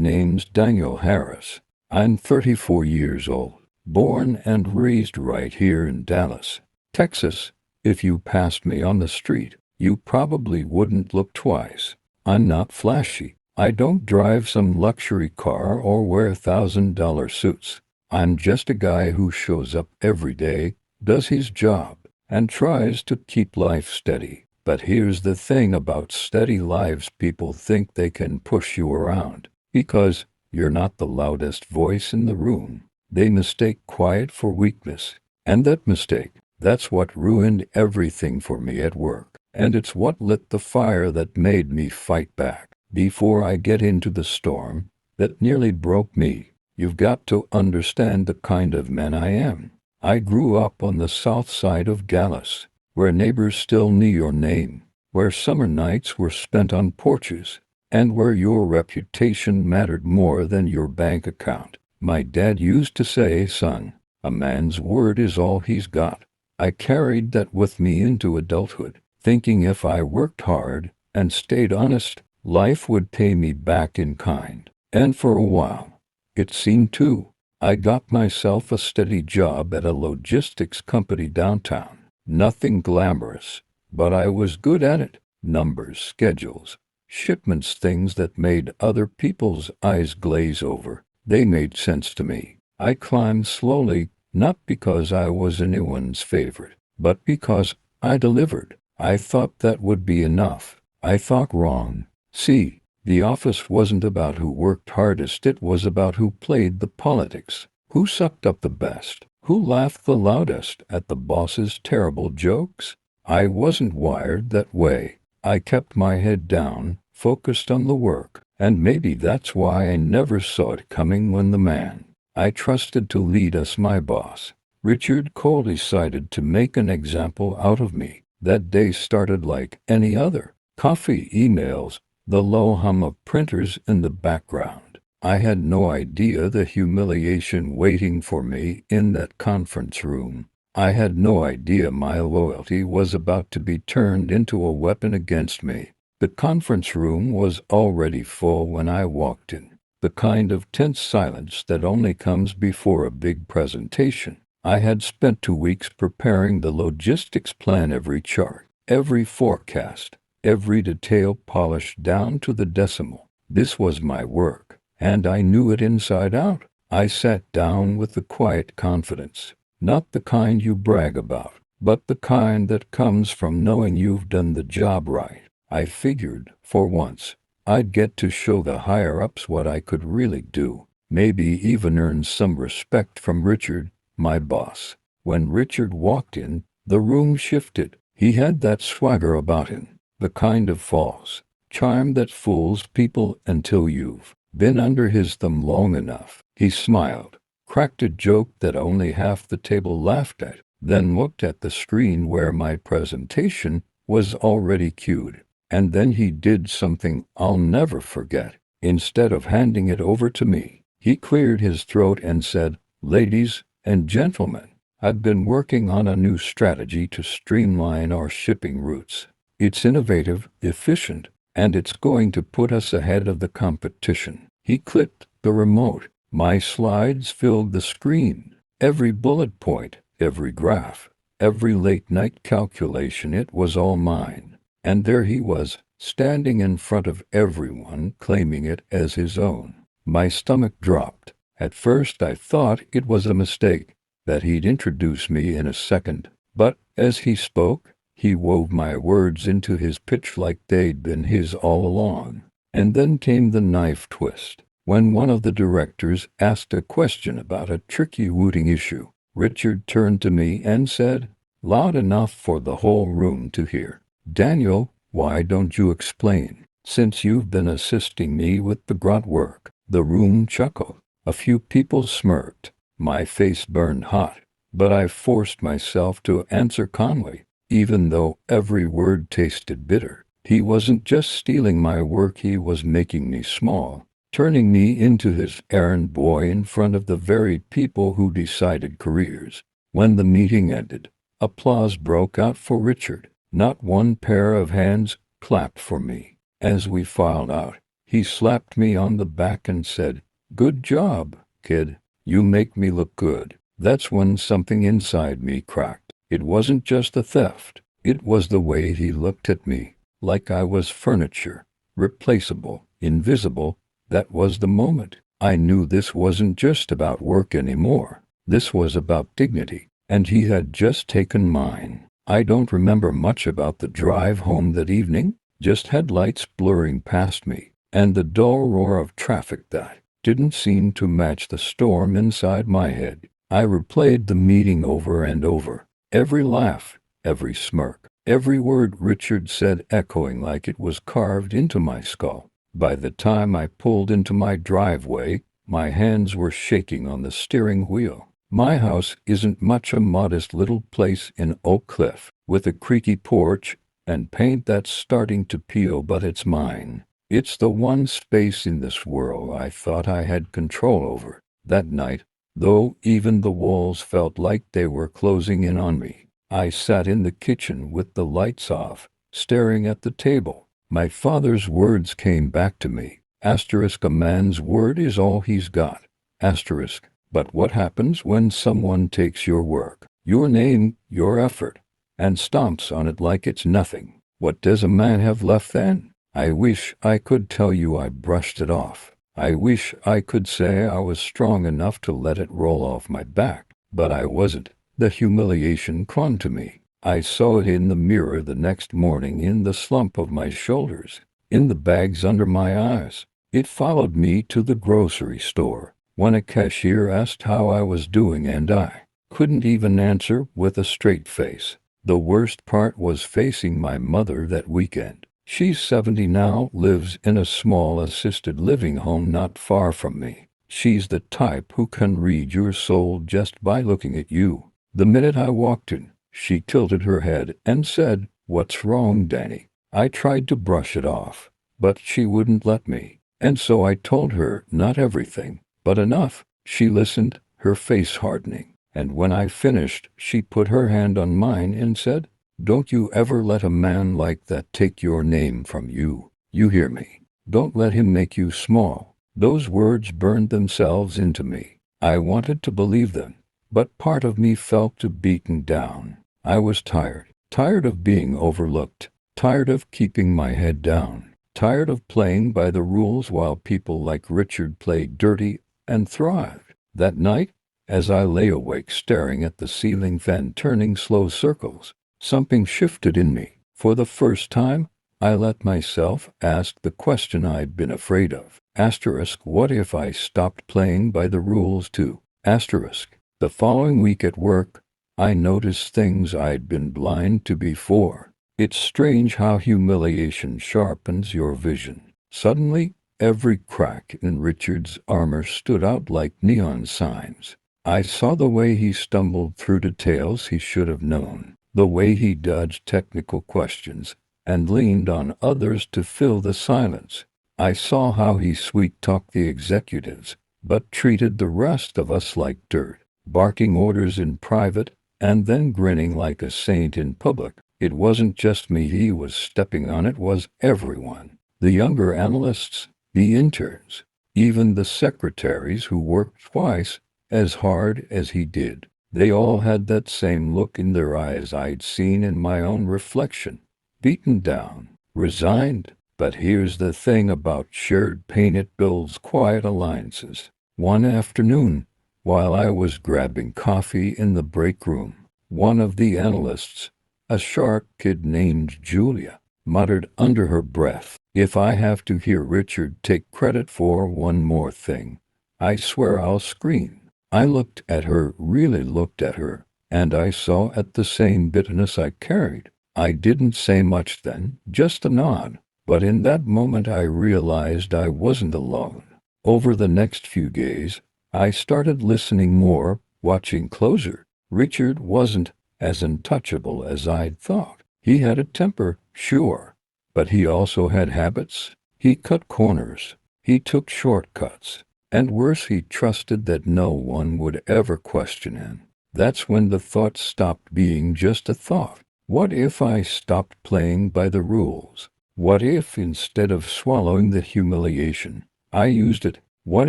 Name's Daniel Harris. I'm 34 years old, born and raised right here in Dallas, Texas. If you passed me on the street, you probably wouldn't look twice. I'm not flashy. I don't drive some luxury car or wear $1,000 suits. I'm just a guy who shows up every day, does his job, and tries to keep life steady. But here's the thing about steady lives: people think they can push you around. Because you're not the loudest voice in the room, they mistake quiet for weakness. And that mistake, that's what ruined everything for me at work. And it's what lit the fire that made me fight back. Before I get into the storm that nearly broke me, you've got to understand the kind of man I am. I grew up on the south side of Dallas, where neighbors still knew your name, where summer nights were spent on porches, and where your reputation mattered more than your bank account. My dad used to say, "Son, a man's word is all he's got." I carried that with me into adulthood, thinking if I worked hard and stayed honest, life would pay me back in kind. And for a while, it seemed to. I got myself a steady job at a logistics company downtown. Nothing glamorous, but I was good at it. Numbers, schedules, shipments, things that made other people's eyes glaze over. They made sense to me. I climbed slowly, not because I was anyone's favorite, but because I delivered. I thought that would be enough. I thought wrong. See, the office wasn't about who worked hardest, it was about who played the politics, who sucked up the best, who laughed the loudest at the boss's terrible jokes. I wasn't wired that way. I kept my head down, focused on the work, and maybe that's why I never saw it coming when the man I trusted to lead us, my boss, Richard Cole, decided to make an example out of me. That day started like any other. Coffee, emails, the low hum of printers in the background. I had no idea the humiliation waiting for me in that conference room. I had no idea my loyalty was about to be turned into a weapon against me. The conference room was already full when I walked in, the kind of tense silence that only comes before a big presentation. I had spent 2 weeks preparing the logistics plan, every chart, every forecast, every detail polished down to the decimal. This was my work, and I knew it inside out. I sat down with the quiet confidence, not the kind you brag about, but the kind that comes from knowing you've done the job right. I figured, for once, I'd get to show the higher-ups what I could really do, maybe even earn some respect from Richard, my boss. When Richard walked in, the room shifted. He had that swagger about him, the kind of false charm that fools people until you've been under his thumb long enough. He smiled, cracked a joke that only half the table laughed at, then looked at the screen where my presentation was already cued. And then he did something I'll never forget. Instead of handing it over to me, he cleared his throat and said, "Ladies and gentlemen, I've been working on a new strategy to streamline our shipping routes. It's innovative, efficient, and it's going to put us ahead of the competition." He clicked the remote. My slides filled the screen. Every bullet point, every graph, every late-night calculation, it was all mine. And there he was, standing in front of everyone, claiming it as his own. My stomach dropped. At first I thought it was a mistake, that he'd introduce me in a second. But as he spoke, he wove my words into his pitch like they'd been his all along. And then came the knife twist. When one of the directors asked a question about a tricky routing issue, Richard turned to me and said, loud enough for the whole room to hear, "Daniel, why don't you explain, since you've been assisting me with the grunt work?" The room chuckled. A few people smirked. My face burned hot, but I forced myself to answer calmly, even though every word tasted bitter. He wasn't just stealing my work, he was making me small, turning me into his errand boy in front of the very people who decided careers. When the meeting ended, applause broke out for Richard. Not one pair of hands clapped for me. As we filed out, He slapped me on the back and said, "Good job, kid. You make me look good." That's when something inside me cracked. It wasn't just the theft. It was the way he looked at me, like I was furniture, replaceable, invisible. That was the moment I knew this wasn't just about work anymore. This was about dignity, and he had just taken mine. I don't remember much about the drive home that evening, just headlights blurring past me, and the dull roar of traffic that didn't seem to match the storm inside my head. I replayed the meeting over and over, every laugh, every smirk, every word Richard said echoing like it was carved into my skull. By the time I pulled into my driveway, my hands were shaking on the steering wheel. My house isn't much, a modest little place in Oak Cliff, with a creaky porch and paint that's starting to peel, but it's mine. It's the one space in this world I thought I had control over. That night, though even the walls felt like they were closing in on me, I sat in the kitchen with the lights off, staring at the table. My father's words came back to me. Asterisk, a man's word is all he's got. Asterisk, but what happens when someone takes your work, your name, your effort, and stomps on it like it's nothing? What does a man have left then? I wish I could tell you I brushed it off. I wish I could say I was strong enough to let it roll off my back, but I wasn't. The humiliation clung to me. I saw it in the mirror the next morning, in the slump of my shoulders, in the bags under my eyes. It followed me to the grocery store, when a cashier asked how I was doing and I couldn't even answer with a straight face. The worst part was facing my mother that weekend. She's 70 now, lives in a small assisted living home not far from me. She's the type who can read your soul just by looking at you. The minute I walked in, she tilted her head and said, "What's wrong, Danny?" I tried to brush it off, but she wouldn't let me. And so I told her not everything, but enough. She listened, her face hardening. And when I finished, she put her hand on mine and said, "Don't you ever let a man like that take your name from you. You hear me? Don't let him make you small." Those words burned themselves into me. I wanted to believe them, but part of me felt beaten down. I was tired of being overlooked, tired of keeping my head down, tired of playing by the rules while people like Richard played dirty and thrived. That night, as I lay awake staring at the ceiling fan turning slow circles, something shifted in me. For the first time, I let myself ask the question I'd been afraid of. Asterisk, what if I stopped playing by the rules too? Asterisk. The following week at work, I noticed things I'd been blind to before. It's strange how humiliation sharpens your vision. Suddenly, every crack in Richard's armor stood out like neon signs. I saw the way he stumbled through details he should have known, the way he dodged technical questions and leaned on others to fill the silence. I saw how he sweet-talked the executives, but treated the rest of us like dirt, barking orders in private and then grinning like a saint in public. It wasn't just me he was stepping on, it was everyone. The younger analysts, the interns, even the secretaries who worked twice as hard as he did. They all had that same look in their eyes I'd seen in my own reflection. Beaten down, resigned. But here's the thing about shared pain, it builds quiet alliances. One afternoon, while I was grabbing coffee in the break room, one of the analysts, a sharp kid named Julia, muttered under her breath, "If I have to hear Richard take credit for one more thing, I swear I'll scream." I looked at her, really looked at her, and I saw at the same bitterness I carried. I didn't say much then, just a nod, but in that moment I realized I wasn't alone. Over the next few days, I started listening more, watching closer. Richard wasn't as untouchable as I'd thought. He had a temper, sure, but he also had habits. He cut corners. He took shortcuts. And worse, he trusted that no one would ever question him. That's when the thought stopped being just a thought. What if I stopped playing by the rules? What if instead of swallowing the humiliation, I used it? What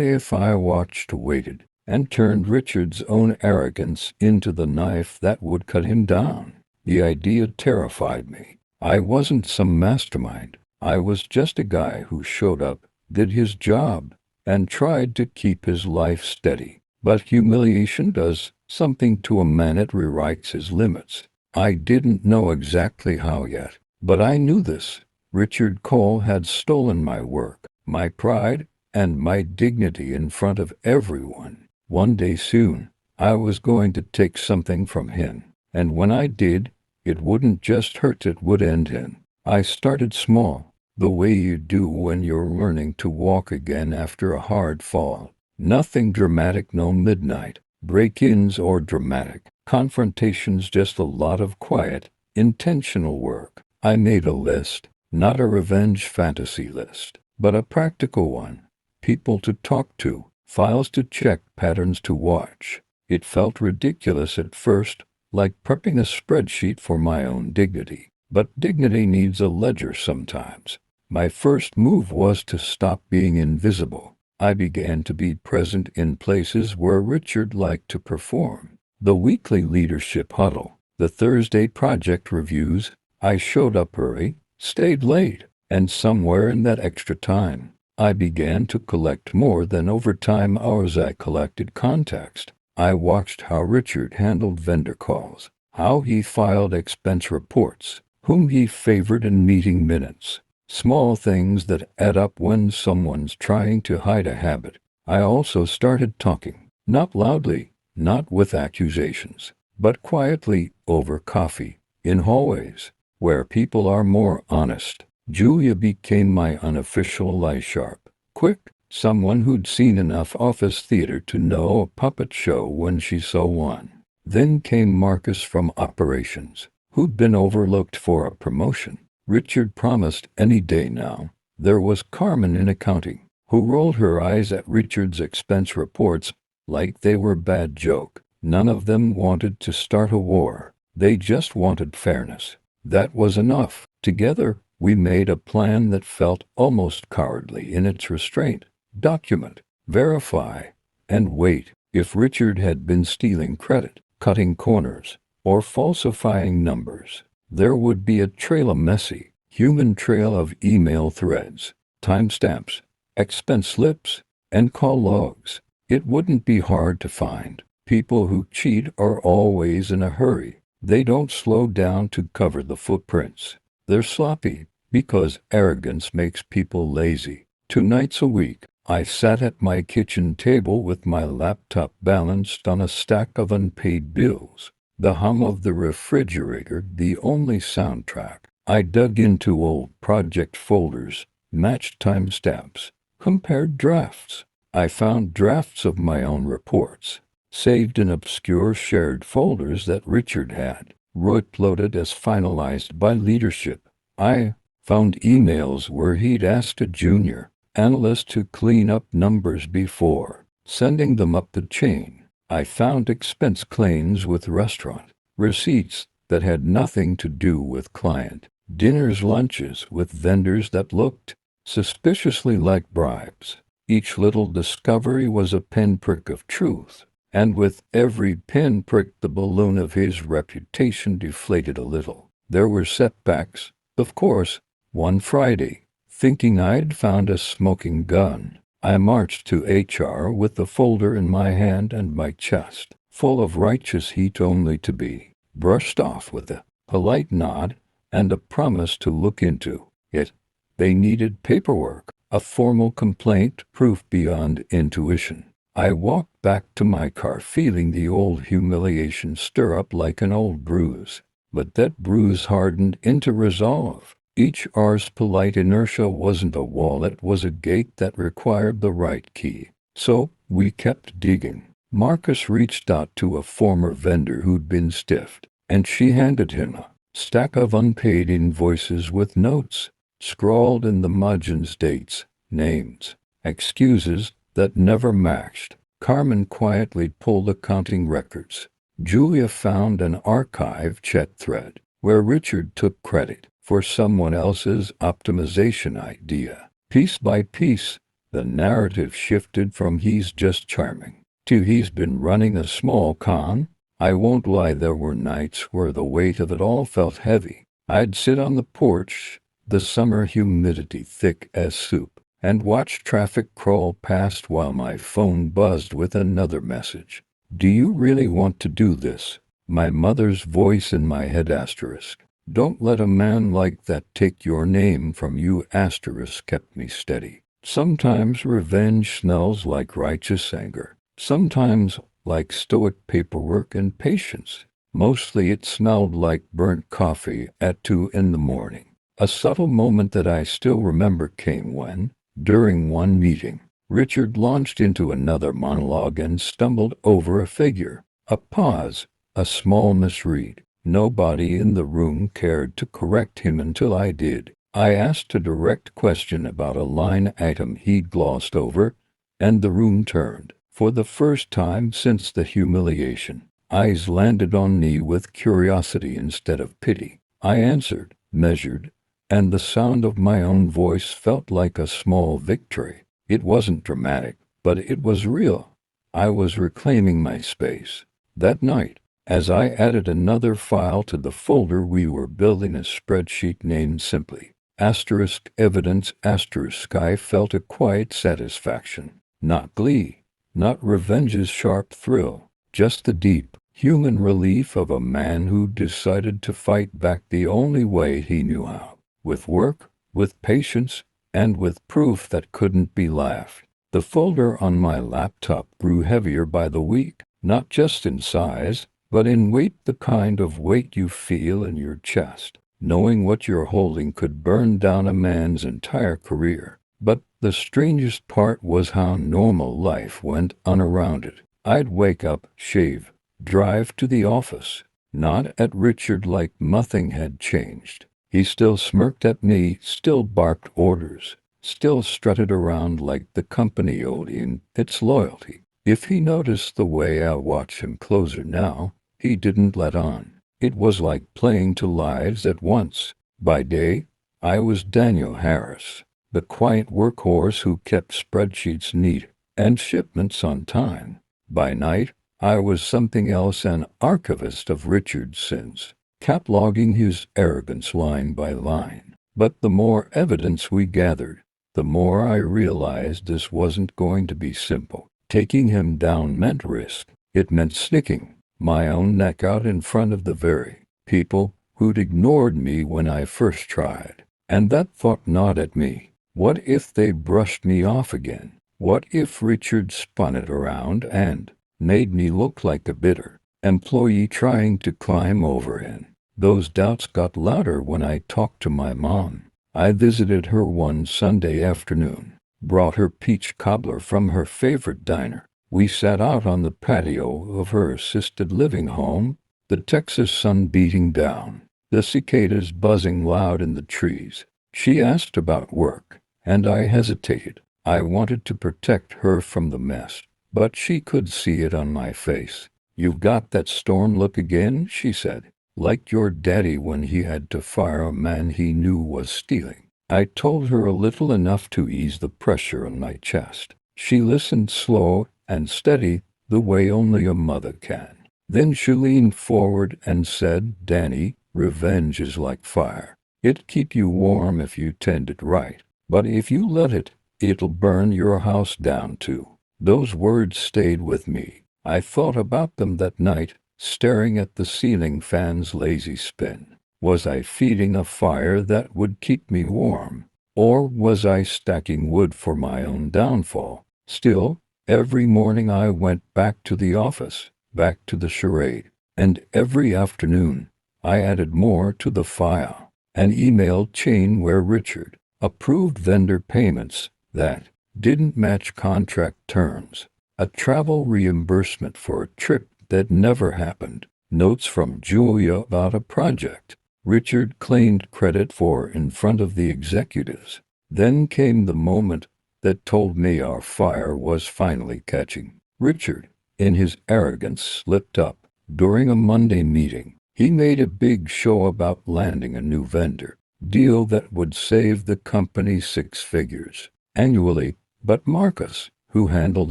if I watched, waited, and turned Richard's own arrogance into the knife that would cut him down? The idea terrified me. I wasn't some mastermind. I was just a guy who showed up, did his job, and tried to keep his life steady. But humiliation does something to a man. It rewrites his limits. I didn't know exactly how yet, but I knew this. Richard Cole had stolen my work, my pride, and my dignity in front of everyone. One day soon, I was going to take something from him, and when I did, it wouldn't just hurt, it would end him. I started small, the way you do when you're learning to walk again after a hard fall. Nothing dramatic, no midnight break-ins or dramatic confrontations, just a lot of quiet, intentional work. I made a list, not a revenge fantasy list, but a practical one. People to talk to, files to check, patterns to watch. It felt ridiculous at first, like prepping a spreadsheet for my own dignity. But dignity needs a ledger sometimes. My first move was to stop being invisible. I began to be present in places where Richard liked to perform. The weekly leadership huddle, the Thursday project reviews. I showed up early, stayed late, and somewhere in that extra time, I began to collect more than overtime hours. I collected context. I watched how Richard handled vendor calls, how he filed expense reports, whom he favored in meeting minutes. Small things that add up when someone's trying to hide a habit. I also started talking, not loudly, not with accusations, but quietly, over coffee, in hallways, where people are more honest. Julia became my unofficial lie sharp, quick, someone who'd seen enough office theater to know a puppet show when she saw one. Then came Marcus from operations, who'd been overlooked for a promotion. Richard promised any day now. There was Carmen in accounting, who rolled her eyes at Richard's expense reports like they were a bad joke. None of them wanted to start a war. They just wanted fairness. That was enough. Together, we made a plan that felt almost cowardly in its restraint. Document, verify, and wait. If Richard had been stealing credit, cutting corners, or falsifying numbers, there would be a trail, a messy, human trail of email threads, timestamps, expense slips, and call logs. It wouldn't be hard to find. People who cheat are always in a hurry. They don't slow down to cover the footprints. They're sloppy because arrogance makes people lazy. 2 nights a week, I sat at my kitchen table with my laptop balanced on a stack of unpaid bills. The hum of the refrigerator, the only soundtrack. I dug into old project folders, matched timestamps, compared drafts. I found drafts of my own reports, saved in obscure shared folders that Richard had, uploaded as finalized by leadership. I found emails where he'd asked a junior analyst to clean up numbers before sending them up the chain. I found expense claims with restaurant receipts that had nothing to do with client dinners, lunches with vendors that looked suspiciously like bribes. Each little discovery was a pinprick of truth, and with every pinprick the balloon of his reputation deflated a little. There were setbacks, of course. One Friday, thinking I'd found a smoking gun, I marched to HR with the folder in my hand and my chest full of righteous heat, only to be brushed off with a polite nod and a promise to look into it. They needed paperwork, a formal complaint, proof beyond intuition. I walked back to my car feeling the old humiliation stir up like an old bruise. But that bruise hardened into resolve. HR's polite inertia wasn't a wall, it was a gate that required the right key. So, we kept digging. Marcus reached out to a former vendor who'd been stiffed, and she handed him a stack of unpaid invoices with notes, scrawled in the margins, dates, names, excuses that never matched. Carmen quietly pulled accounting records. Julia found an archive chat thread where Richard took credit for someone else's optimization idea. Piece by piece, the narrative shifted from he's just charming to he's been running a small con. I won't lie, there were nights where the weight of it all felt heavy. I'd sit on the porch, the summer humidity thick as soup, and watch traffic crawl past while my phone buzzed with another message. Do you really want to do this? My mother's voice in my head asterisk. Don't let a man like that take your name from you asterisk kept me steady. Sometimes revenge smells like righteous anger. Sometimes like stoic paperwork and patience. Mostly it smelled like burnt coffee at 2 in the morning. A subtle moment that I still remember came when, during one meeting, Richard launched into another monologue and stumbled over a figure. A pause, a small misread. Nobody in the room cared to correct him until I did. I asked a direct question about a line item he'd glossed over, and the room turned. For the first time since the humiliation, eyes landed on me with curiosity instead of pity. I answered, measured, and the sound of my own voice felt like a small victory. It wasn't dramatic, but it was real. I was reclaiming my space. That night, as I added another file to the folder, we were building a spreadsheet named simply *evidence*. I felt a quiet satisfaction, not glee, not revenge's sharp thrill, just the deep, human relief of a man who decided to fight back the only way he knew how, with work, with patience, and with proof that couldn't be laughed. The folder on my laptop grew heavier by the week, not just in size, but in weight, the kind of weight you feel in your chest. Knowing what you're holding could burn down a man's entire career. But the strangest part was how normal life went on around it. I'd wake up, shave, drive to the office, nod at Richard like nothing had changed. He still smirked at me, still barked orders, still strutted around like the company owed him its loyalty. If he noticed the way I watch him closer now, he didn't let on. It was like playing two lives at once. By day, I was Daniel Harris, the quiet workhorse who kept spreadsheets neat and shipments on time. By night, I was something else, an archivist of Richard's sins, cataloging his arrogance line by line. But the more evidence we gathered, the more I realized this wasn't going to be simple. Taking him down meant risk. It meant sticking my own neck out in front of the very people who'd ignored me when I first tried. And that thought gnawed at me. What if they brushed me off again? What if Richard spun it around and made me look like a bitter employee trying to climb overhead? Those doubts got louder when I talked to my mom. I visited her one Sunday afternoon, brought her peach cobbler from her favorite diner. We sat out on the patio of her assisted living home, the Texas sun beating down, the cicadas buzzing loud in the trees. She asked about work, and I hesitated. I wanted to protect her from the mess, but she could see it on my face. "You've got that storm look again," she said, "like your daddy when he had to fire a man he knew was stealing." I told her a little, enough to ease the pressure on my chest. She listened, slow and steady, the way only a mother can. Then she leaned forward and said, "Danny, revenge is like fire. It'll keep you warm if you tend it right, but if you let it, it'll burn your house down too." Those words stayed with me. I thought about them that night, staring at the ceiling fan's lazy spin. Was I feeding a fire that would keep me warm, or was I stacking wood for my own downfall? Still, every morning I went back to the office, back to the charade, and every afternoon I added more to the file. An email chain where Richard approved vendor payments that didn't match contract terms, a travel reimbursement for a trip that never happened, notes from Julia about a project Richard claimed credit for in front of the executives. Then came the moment that told me our fire was finally catching. Richard, in his arrogance, slipped up. During a Monday meeting, he made a big show about landing a new vendor. Deal that would save the company 6 figures annually. But Marcus, who handled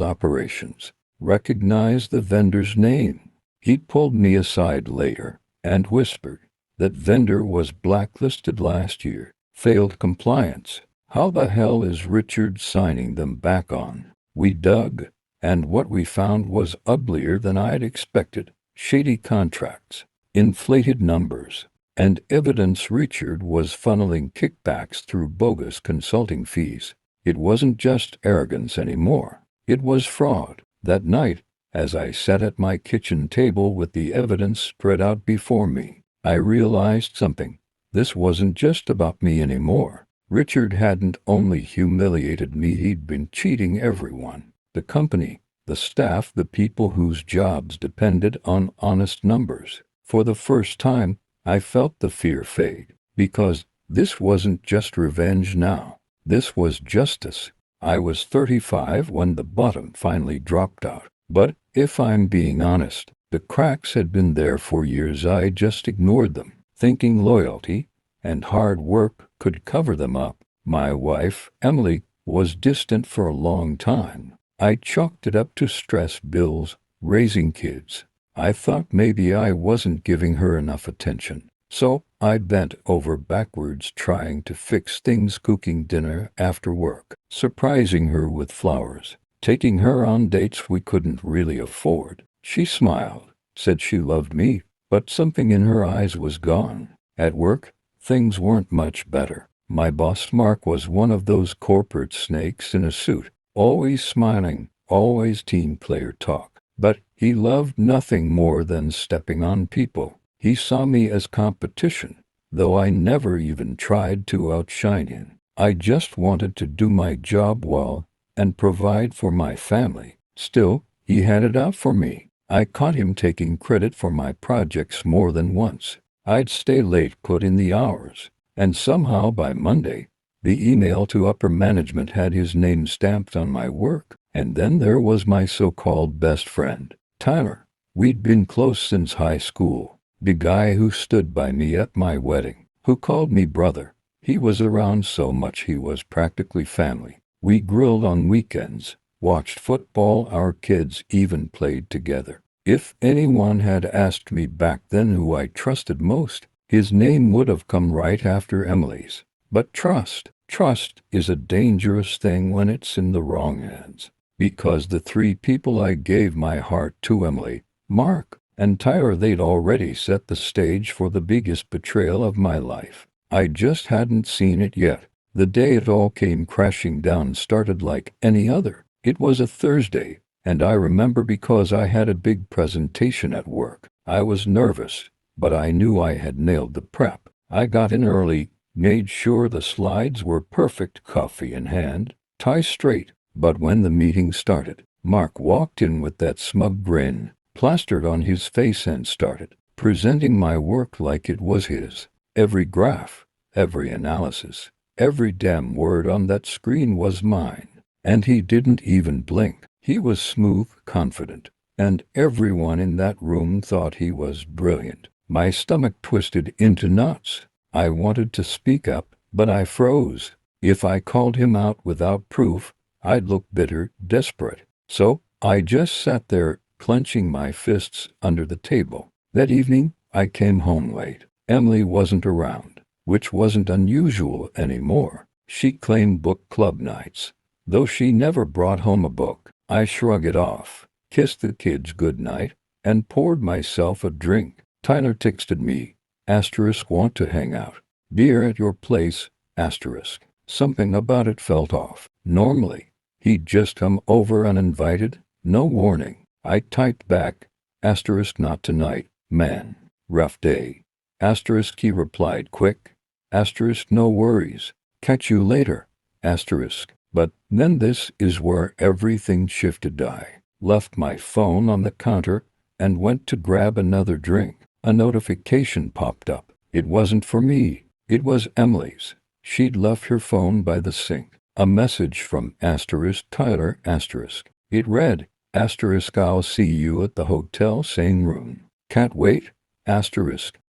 operations, recognized the vendor's name. He pulled me aside later and whispered, "That vendor was blacklisted last year. Failed compliance. How the hell is Richard signing them back on?" We dug, and what we found was uglier than I'd expected. Shady contracts, inflated numbers, and evidence Richard was funneling kickbacks through bogus consulting fees. It wasn't just arrogance anymore. It was fraud. That night, as I sat at my kitchen table with the evidence spread out before me, I realized something. This wasn't just about me anymore. Richard hadn't only humiliated me, he'd been cheating everyone. The company, the staff, the people whose jobs depended on honest numbers. For the first time, I felt the fear fade, because this wasn't just revenge now. This was justice. I was 35 when the bottom finally dropped out. But if I'm being honest, the cracks had been there for years. I just ignored them, thinking loyalty and hard work could cover them up. My wife, Emily, was distant for a long time. I chalked it up to stress, bills, raising kids. I thought maybe I wasn't giving her enough attention. So I bent over backwards trying to fix things, cooking dinner after work, surprising her with flowers, taking her on dates we couldn't really afford. She smiled, said she loved me, but something in her eyes was gone. At work, things weren't much better. My boss, Mark, was one of those corporate snakes in a suit, always smiling, always team player talk. But he loved nothing more than stepping on people. He saw me as competition, though I never even tried to outshine him. I just wanted to do my job well and provide for my family. Still, he had it out for me. I caught him taking credit for my projects more than once. I'd stay late, put in the hours, and somehow by Monday, the email to upper management had his name stamped on my work. And then there was my so-called best friend, Tyler. We'd been close since high school. The guy who stood by me at my wedding, who called me brother. He was around so much he was practically family. We grilled on weekends, watched football, our kids even played together. If anyone had asked me back then who I trusted most, his name would have come right after Emily's. But trust is a dangerous thing when it's in the wrong hands. Because the 3 people I gave my heart to, Emily, Mark, and Tyler, they'd already set the stage for the biggest betrayal of my life. I just hadn't seen it yet. The day it all came crashing down started like any other. It was a Thursday, and I remember because I had a big presentation at work. I was nervous, but I knew I had nailed the prep. I got in early, made sure the slides were perfect, coffee in hand, tie straight. But when the meeting started, Mark walked in with that smug grin plastered on his face and started presenting my work like it was his. Every graph, every analysis, every damn word on that screen was mine. And he didn't even blink. He was smooth, confident, and everyone in that room thought he was brilliant. My stomach twisted into knots. I wanted to speak up, but I froze. If I called him out without proof, I'd look bitter, desperate. So I just sat there, clenching my fists under the table. That evening, I came home late. Emily wasn't around, which wasn't unusual anymore. She claimed book club nights, though she never brought home a book. I shrugged it off, kissed the kids goodnight, and poured myself a drink. Tyler texted me, "Want to hang out? Beer at your place, asterisk." Something about it felt off. Normally, he'd just come over uninvited, no warning. I typed back, "Not tonight, man. Rough day." He replied quick, "No worries. Catch you later." But then this is where everything shifted. I left my phone on the counter and went to grab another drink. A notification popped up. It wasn't for me. It was Emily's. She'd left her phone by the sink. A message from Tyler. It read, "I'll see you at the hotel, same room. Can't wait."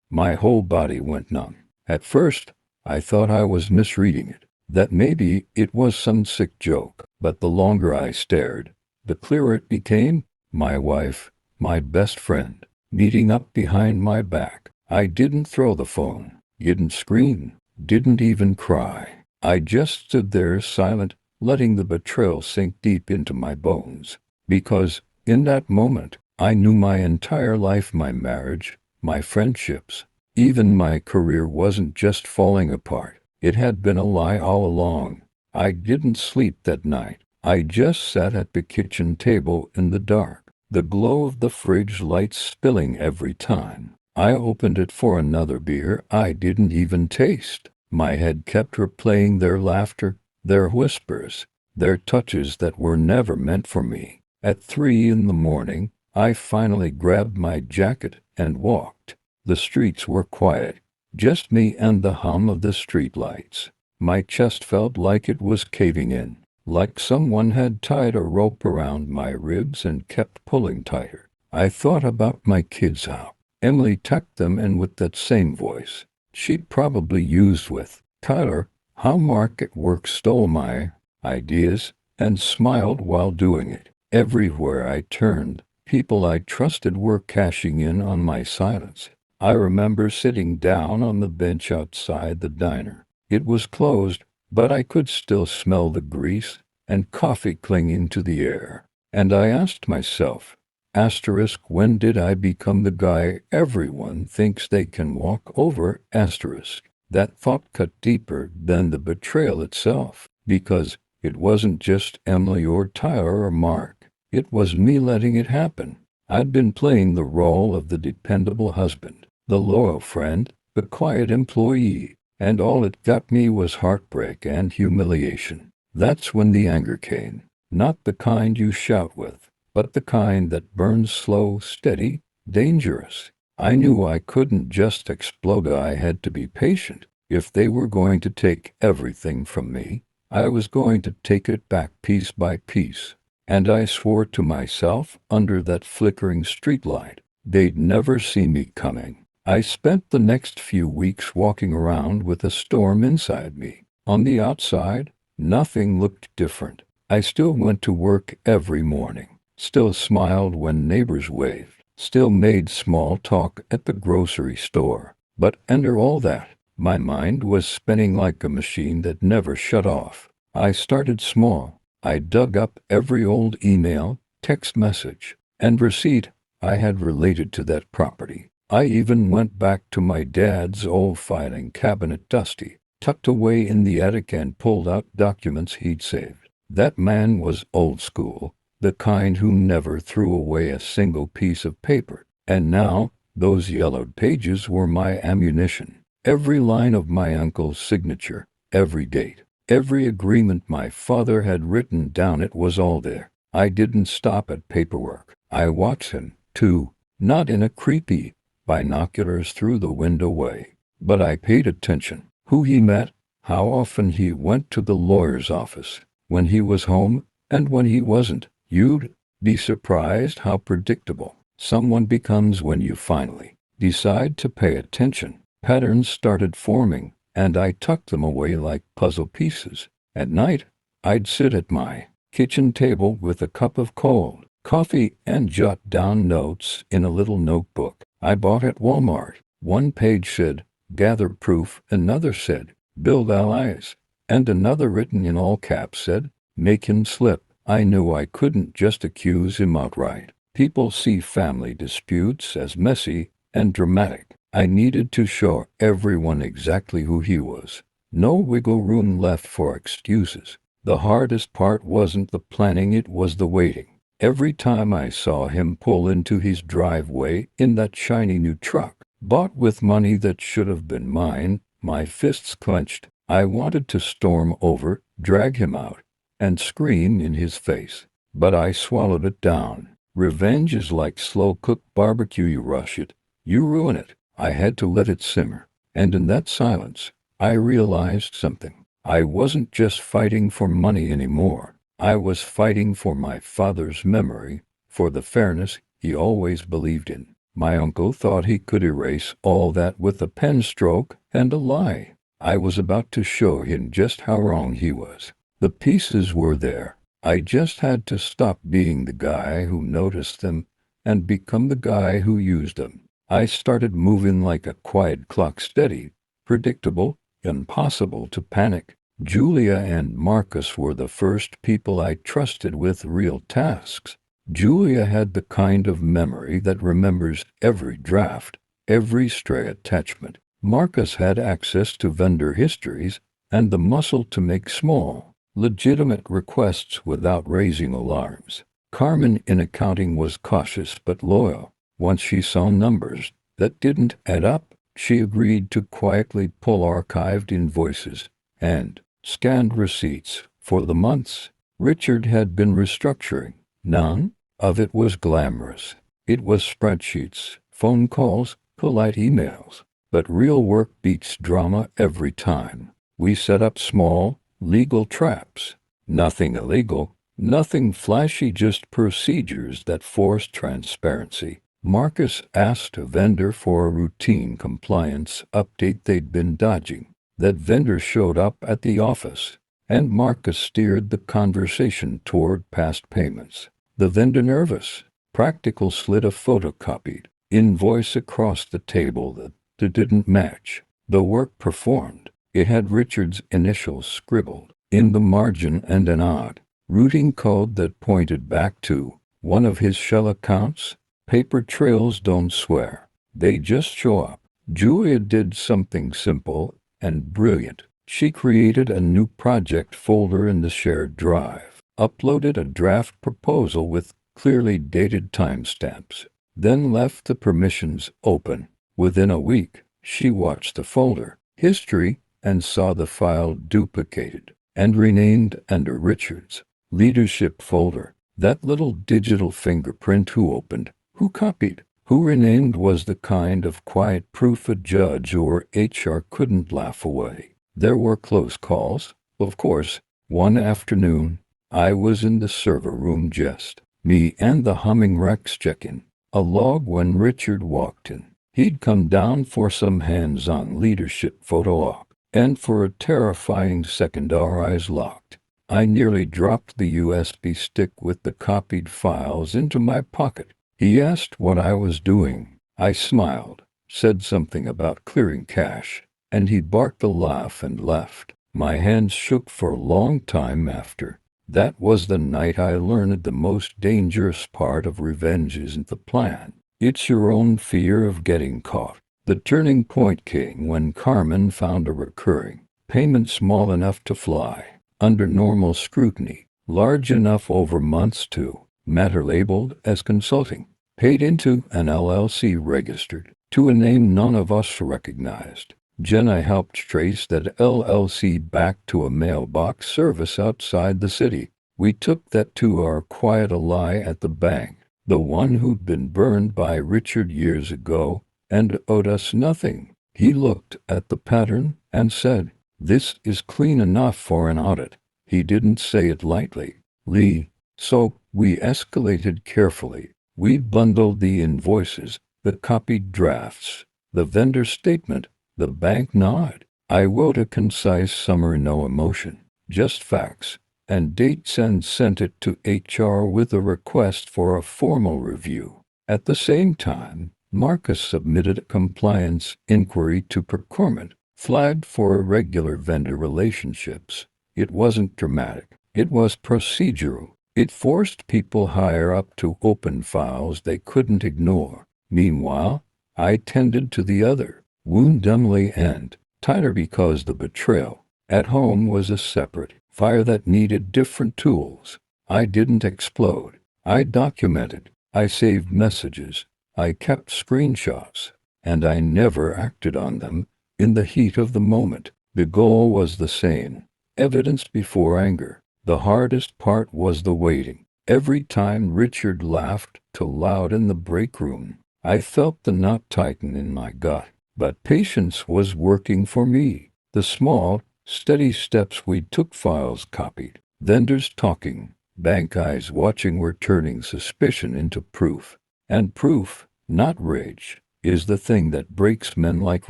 My whole body went numb. At first, I thought I was misreading it, that maybe it was some sick joke. But the longer I stared, the clearer it became. My wife, my best friend, meeting up behind my back. I didn't throw the phone, didn't scream, didn't even cry. I just stood there silent, letting the betrayal sink deep into my bones. Because, in that moment, I knew my entire life, my marriage, my friendships, even my career wasn't just falling apart. It had been a lie all along. I didn't sleep that night. I just sat at the kitchen table in the dark, the glow of the fridge lights spilling every time I opened it for another beer I didn't even taste. My head kept replaying their laughter, their whispers, their touches that were never meant for me. At 3 in the morning, I finally grabbed my jacket and walked. The streets were quiet, just me and the hum of the streetlights. My chest felt like it was caving in, like someone had tied a rope around my ribs and kept pulling tighter. I thought about my kids, how Emily tucked them in with that same voice she'd probably used with Tyler, how Mark at work stole my ideas and smiled while doing it. Everywhere I turned, people I trusted were cashing in on my silence. I remember sitting down on the bench outside the diner. It was closed, but I could still smell the grease and coffee clinging to the air. And I asked myself, asterisk, when did I become the guy everyone thinks they can walk over, asterisk? That thought cut deeper than the betrayal itself, because it wasn't just Emily or Tyler or Mark. It was me letting it happen. I'd been playing the role of the dependable husband, the loyal friend, the quiet employee, and all it got me was heartbreak and humiliation. That's when the anger came. Not the kind you shout with, but the kind that burns slow, steady, dangerous. I knew I couldn't just explode. I had to be patient. If they were going to take everything from me, I was going to take it back piece by piece. And I swore to myself under that flickering streetlight, they'd never see me coming. I spent the next few weeks walking around with a storm inside me. On the outside, nothing looked different. I still went to work every morning, still smiled when neighbors waved, still made small talk at the grocery store. But under all that, my mind was spinning like a machine that never shut off. I started small. I dug up every old email, text message, and receipt I had related to that property. I even went back to my dad's old filing cabinet, dusty, tucked away in the attic, and pulled out documents he'd saved. That man was old school, the kind who never threw away a single piece of paper. And now, those yellowed pages were my ammunition. Every line of my uncle's signature, every date, every agreement my father had written down, it was all there. I didn't stop at paperwork. I watched him, too, not in a creepy, binoculars through the window way, but I paid attention. Who he met, how often he went to the lawyer's office, when he was home, and when he wasn't. You'd be surprised how predictable someone becomes when you finally decide to pay attention. Patterns started forming, and I tucked them away like puzzle pieces. At night, I'd sit at my kitchen table with a cup of cold coffee and jot down notes in a little notebook I bought at Walmart. One page said, "Gather proof," another said, "Build allies," and another written in all caps said, "Make him slip." I knew I couldn't just accuse him outright. People see family disputes as messy and dramatic. I needed to show everyone exactly who he was. No wiggle room left for excuses. The hardest part wasn't the planning, it was the waiting. Every time I saw him pull into his driveway in that shiny new truck, bought with money that should have been mine, my fists clenched. I wanted to storm over, drag him out, and scream in his face. But I swallowed it down. Revenge is like slow-cooked barbecue. You rush it, you ruin it. I had to let it simmer. And in that silence, I realized something. I wasn't just fighting for money anymore. I was fighting for my father's memory, for the fairness he always believed in. My uncle thought he could erase all that with a pen stroke and a lie. I was about to show him just how wrong he was. The pieces were there. I just had to stop being the guy who noticed them and become the guy who used them. I started moving like a quiet clock, steady, predictable, impossible to panic. Julia and Marcus were the first people I trusted with real tasks. Julia had the kind of memory that remembers every draft, every stray attachment. Marcus had access to vendor histories and the muscle to make small, legitimate requests without raising alarms. Carmen in accounting was cautious but loyal. Once she saw numbers that didn't add up, she agreed to quietly pull archived invoices and scanned receipts for the months Richard had been restructuring. None of it was glamorous. It was spreadsheets, phone calls, polite emails. But real work beats drama every time. We set up small, legal traps. Nothing illegal, nothing flashy, just procedures that forced transparency. Marcus asked a vendor for a routine compliance update they'd been dodging. That vendor showed up at the office, and Marcus steered the conversation toward past payments. The vendor, nervous, practical, slid a photocopied invoice across the table that didn't match the work performed. It had Richard's initials scribbled in the margin and an odd routing code that pointed back to one of his shell accounts. Paper trails don't swear, they just show up. Julia did something simple and brilliant. She created a new project folder in the shared drive, uploaded a draft proposal with clearly dated timestamps, then left the permissions open. Within a week, she watched the folder history and saw the file duplicated and renamed under Richard's leadership folder. That little digital fingerprint, who opened, who copied, who renamed, was the kind of quiet proof a judge or HR couldn't laugh away. There were close calls, of course. One afternoon, I was in the server room, just me and the humming Rex check-in, a log, when Richard walked in. He'd come down for some hands-on leadership photo op, and for a terrifying second our eyes locked. I nearly dropped the USB stick with the copied files into my pocket. He asked what I was doing. I smiled, said something about clearing cache, and he barked a laugh and left. My hands shook for a long time after. That was the night I learned the most dangerous part of revenge isn't the plan. It's your own fear of getting caught. The turning point came when Carmen found a recurring payment small enough to fly under normal scrutiny, large enough over months to matter, labeled as consulting, paid into an LLC registered to a name none of us recognized. Jenna helped trace that LLC back to a mailbox service outside the city. We took that to our quiet ally at the bank, the one who'd been burned by Richard years ago and owed us nothing. He looked at the pattern and said, "This is clean enough for an audit." He didn't say it lightly, Lee. So we escalated carefully. We bundled the invoices, the copied drafts, the vendor statement, the bank nod. I wrote a concise summary, no emotion, just facts and dates, and sent it to HR with a request for a formal review. At the same time, Marcus submitted a compliance inquiry to procurement, flagged for irregular vendor relationships. It wasn't dramatic. It was procedural. It forced people higher up to open files they couldn't ignore. Meanwhile, I tended to the other wound, dumbly and tighter, because the betrayal at home was a separate fire that needed different tools. I didn't explode. I documented. I saved messages. I kept screenshots. And I never acted on them in the heat of the moment. The goal was the same: evidence before anger. The hardest part was the waiting. Every time Richard laughed too loud in the break room, I felt the knot tighten in my gut. But patience was working for me. The small, steady steps we took, files copied, vendors talking, bank eyes watching, were turning suspicion into proof. And proof, not rage, is the thing that breaks men like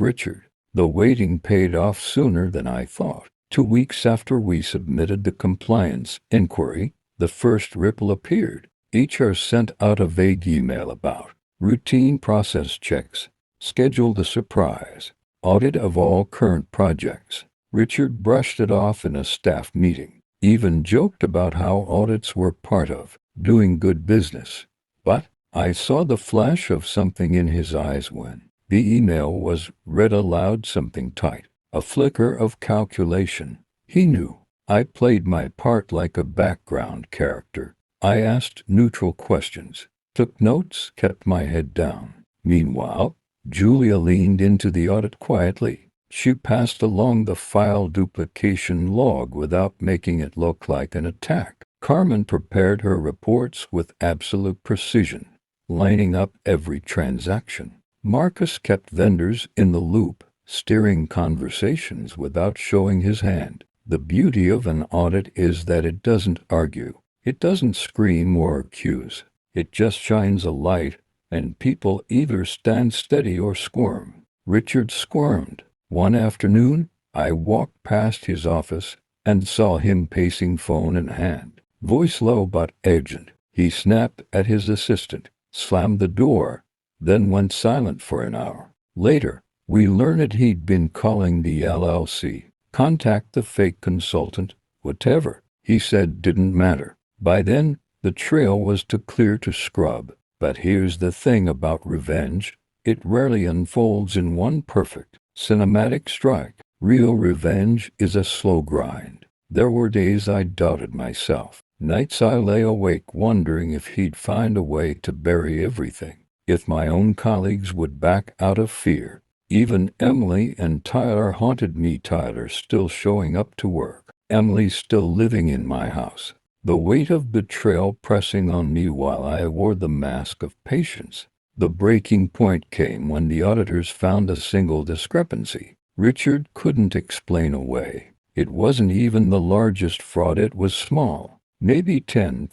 Richard. The waiting paid off sooner than I thought. 2 weeks after we submitted the compliance inquiry, the first ripple appeared. HR sent out a vague email about routine process checks, scheduled a surprise audit of all current projects. Richard brushed it off in a staff meeting, even joked about how audits were part of doing good business. But I saw the flash of something in his eyes when the email was read aloud, something tight, a flicker of calculation. He knew. I played my part like a background character. I asked neutral questions, took notes, kept my head down. Meanwhile, Julia leaned into the audit quietly. She passed along the file duplication log without making it look like an attack. Carmen prepared her reports with absolute precision, lining up every transaction. Marcus kept vendors in the loop, steering conversations without showing his hand. The beauty of an audit is that it doesn't argue. It doesn't scream or accuse. It just shines a light, and people either stand steady or squirm. Richard squirmed. One afternoon, I walked past his office and saw him pacing, phone in hand, voice low but urgent. He snapped at his assistant, slammed the door, then went silent for an hour. Later, we learned he'd been calling the LLC, contact the fake consultant, whatever he said didn't matter. By then, the trail was too clear to scrub. But here's the thing about revenge, it rarely unfolds in one perfect, cinematic strike. Real revenge is a slow grind. There were days I doubted myself, nights I lay awake wondering if he'd find a way to bury everything. If my own colleagues would back out of fear. Even Emily and Tyler haunted me. Tyler still showing up to work. Emily still living in my house. The weight of betrayal pressing on me while I wore the mask of patience. The breaking point came when the auditors found a single discrepancy Richard couldn't explain away. It wasn't even the largest fraud, it was small. Maybe $10,000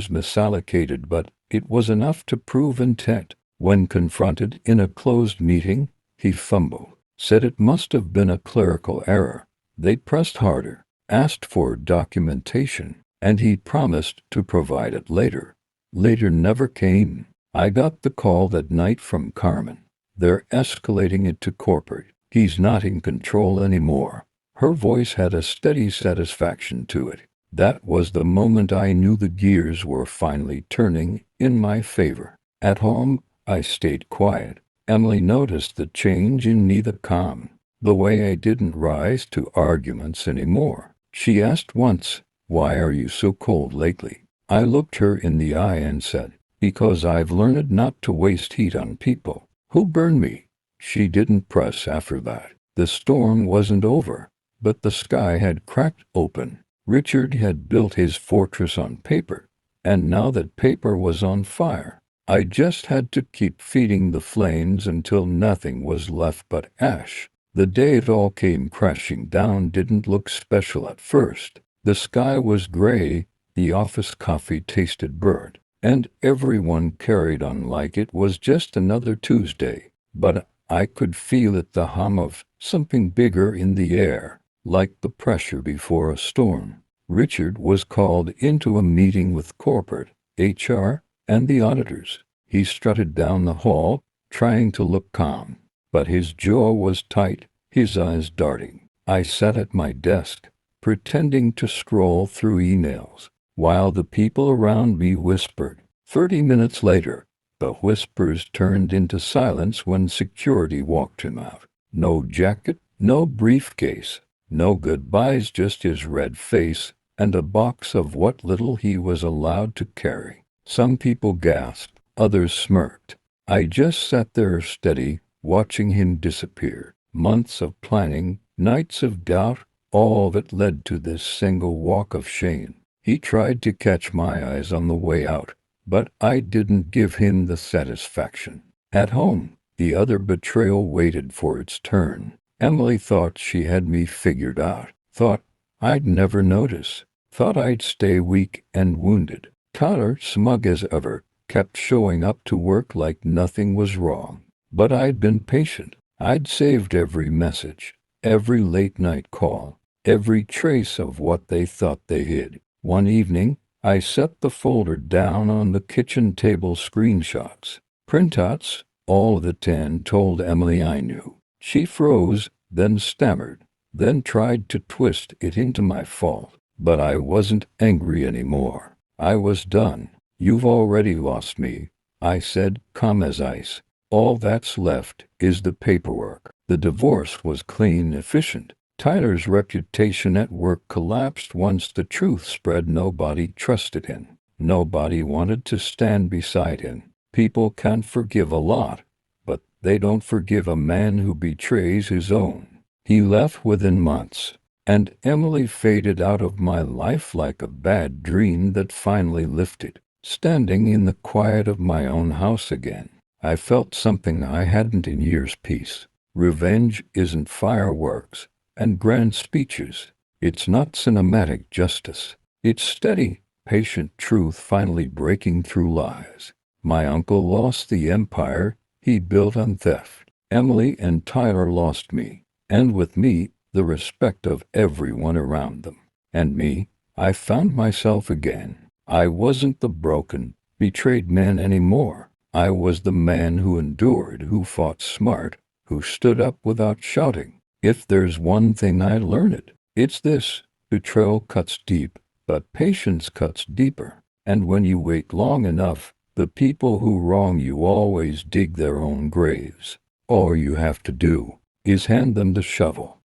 misallocated, but it was enough to prove intent. When confronted in a closed meeting, he fumbled, said it must have been a clerical error. They pressed harder, asked for documentation, and he promised to provide it later. Later never came. I got the call that night from Carmen. They're escalating it to corporate. He's not in control anymore. Her voice had a steady satisfaction to it. That was the moment I knew the gears were finally turning in my favor. At home, I stayed quiet. Emily noticed the change in me, the calm, the way I didn't rise to arguments anymore. She asked once, "Why are you so cold lately?" I looked her in the eye and said, "Because I've learned not to waste heat on people who burn me." She didn't press after that. The storm wasn't over, but the sky had cracked open. Richard had built his fortress on paper, and now that paper was on fire, I just had to keep feeding the flames until nothing was left but ash. The day it all came crashing down didn't look special at first. The sky was gray, the office coffee tasted burnt, and everyone carried on like it was just another Tuesday. But I could feel it, the hum of something bigger in the air, like the pressure before a storm. Richard was called into a meeting with corporate, HR, and the auditors. He strutted down the hall, trying to look calm, but his jaw was tight, his eyes darting. I sat at my desk, pretending to scroll through emails, while the people around me whispered. 30 minutes later, the whispers turned into silence when security walked him out. No jacket, no briefcase, no goodbyes, just his red face and a box of what little he was allowed to carry. Some people gasped, others smirked. I just sat there steady, watching him disappear. Months of planning, nights of doubt, all of it led to this single walk of shame. He tried to catch my eyes on the way out, but I didn't give him the satisfaction. At home, the other betrayal waited for its turn. Emily thought she had me figured out, thought I'd never notice, thought I'd stay weak and wounded. Tyler, smug as ever, kept showing up to work like nothing was wrong. But I'd been patient. I'd saved every message, every late-night call, every trace of what they thought they hid. One evening, I set the folder down on the kitchen table. Screenshots, printouts, all the 10 told Emily I knew. She froze, then stammered, then tried to twist it into my fault. But I wasn't angry anymore. I was done. You've already lost me, I said, calm as ice. All that's left is the paperwork. The divorce was clean, efficient. Tyler's reputation at work collapsed once the truth spread. Nobody trusted him. Nobody wanted to stand beside him. People can forgive a lot, but they don't forgive a man who betrays his own. He left within months, and Emily faded out of my life like a bad dream that finally lifted. Standing in the quiet of my own house again, I felt something I hadn't in years: peace. Revenge isn't fireworks and grand speeches. It's not cinematic justice. It's steady, patient truth finally breaking through lies. My uncle lost the empire he built on theft. Emily and Tyler lost me, and with me, the respect of everyone around them. And me, I found myself again. I wasn't the broken, betrayed man anymore. I was the man who endured, who fought smart, who stood up without shouting. If there's one thing I learned, it's this: betrayal cuts deep, but patience cuts deeper. And when you wait long enough, the people who wrong you always dig their own graves. All you have to do is hand them the shovel.